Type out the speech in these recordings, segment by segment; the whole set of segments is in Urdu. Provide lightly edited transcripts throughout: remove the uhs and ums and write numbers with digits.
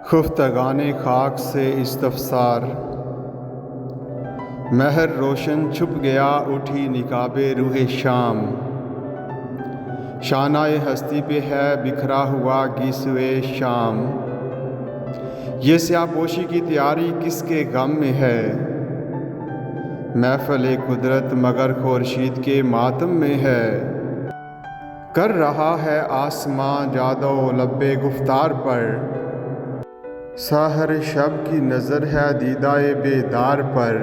خفتگان خاک سے استفسار، مہر روشن چھپ گیا اٹھی نقاب روح شام، شانہ ہستی پہ ہے بکھرا ہوا گیسوئے شام، یہ سیاہ پوشی کی تیاری کس کے غم میں ہے، محفل قدرت مگر خورشید کے ماتم میں ہے، کر رہا ہے آسماں جادو لب گفتار پر، سحر شب کی نظر ہے دیدائے بیدار پر،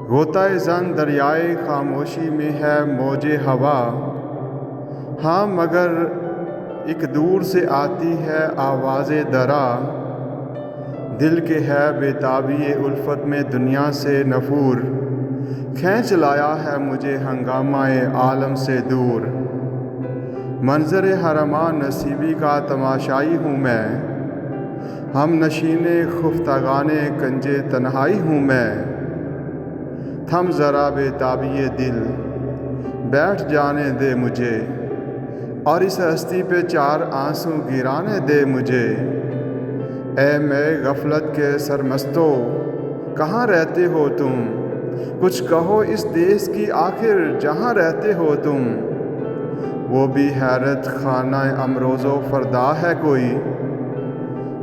غوطہ زن دریائے خاموشی میں ہے موج ہوا، ہاں مگر ایک دور سے آتی ہے آواز درا، دل کے ہے بے تابی الفت میں دنیا سے نفور، کھینچ لایا ہے مجھے ہنگامہ عالم سے دور، منظر حرماں نصیبی کا تماشائی ہوں میں، ہم نشین خفتگان کنج تنہائی ہوں میں، تھم ذرا بے تابی دل بیٹھ جانے دے مجھے، اور اس ہستی پہ چار آنسو گرانے دے مجھے، اے میں غفلت کے سرمستو کہاں رہتے ہو تم، کچھ کہو اس دیس کی آخر جہاں رہتے ہو تم، وہ بھی حیرت خانہ امروز و فردا ہے کوئی،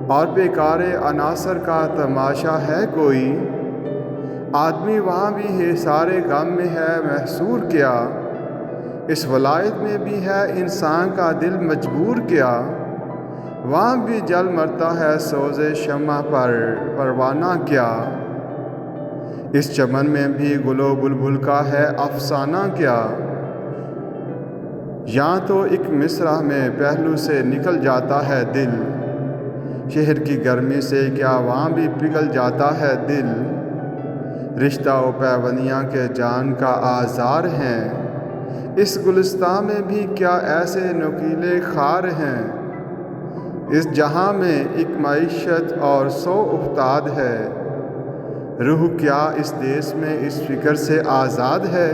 اور بیکار عناصر کا تماشا ہے کوئی، آدمی وہاں بھی ہے سارے غم میں ہے محصور کیا، اس ولایت میں بھی ہے انسان کا دل مجبور کیا، وہاں بھی جل مرتا ہے سوز شمع پر پروانہ کیا، اس چمن میں بھی گل و بلبل کا ہے افسانہ کیا، یہاں تو ایک مصرع میں پہلو سے نکل جاتا ہے دل، شہر کی گرمی سے کیا وہاں بھی پگھل جاتا ہے دل، رشتہ و پیونیاں کے جان کا آزار ہیں، اس گلستان میں بھی کیا ایسے نکیلے خار ہیں، اس جہاں میں ایک معیشت اور 100 افتاد ہے، روح کیا اس دیس میں اس فکر سے آزاد ہے،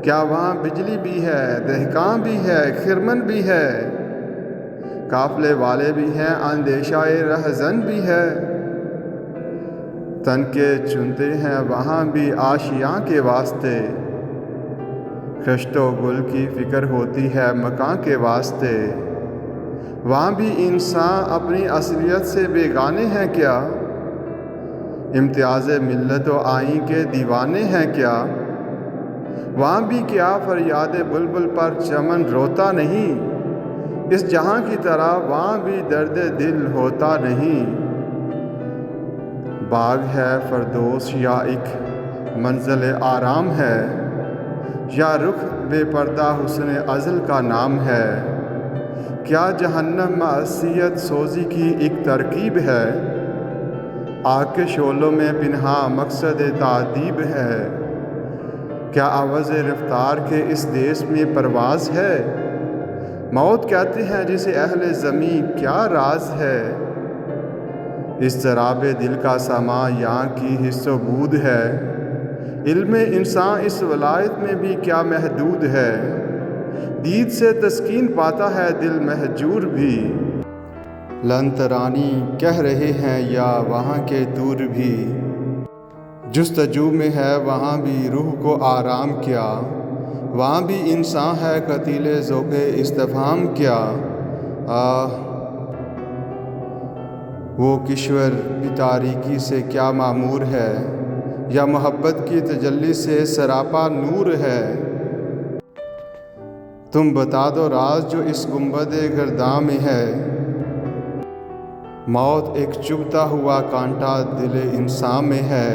کیا وہاں بجلی بھی ہے دہقاں بھی ہے خرمن بھی ہے، قافلے والے بھی ہیں اندیشہ رہزن بھی ہے، تن کے چنتے ہیں وہاں بھی آشیاں کے واسطے، خشت و گل کی فکر ہوتی ہے مکان کے واسطے، وہاں بھی انسان اپنی اصلیت سے بیگانے ہیں کیا، امتیاز ملت و آئین کے دیوانے ہیں کیا، وہاں بھی کیا فریاد بلبل پر چمن روتا نہیں، اس جہاں کی طرح وہاں بھی درد دل ہوتا نہیں، باغ ہے فردوس یا ایک منزل آرام ہے، یا رخ بے پردہ حسن ازل کا نام ہے، کیا جہنم معصیت سوزی کی ایک ترکیب ہے، آگ کے شعلوں میں پنہاں مقصد تعذیب ہے، کیا عوض رفتار کے اس دیس میں پرواز ہے، موت کہتے ہیں جسے اہل زمیں کیا راز ہے، اس ضراب دل کا سما یہاں کی حس و بود ہے، علم انسان اس ولایت میں بھی کیا محدود ہے، دید سے تسکین پاتا ہے دل مہجور بھی، لن ترانی کہہ رہے ہیں یا وہاں کے دور بھی، جستجو میں ہے وہاں بھی روح کو آرام کیا، وہاں بھی انسان ہے قتیل ذوق استفہام کیا، وہ کشور بھی تاریکی سے کیا معمور ہے، یا محبت کی تجلی سے سراپا نور ہے، تم بتا دو راز جو اس گنبد گرداں میں ہے، موت ایک چبھتا ہوا کانٹا دل انسان میں ہے،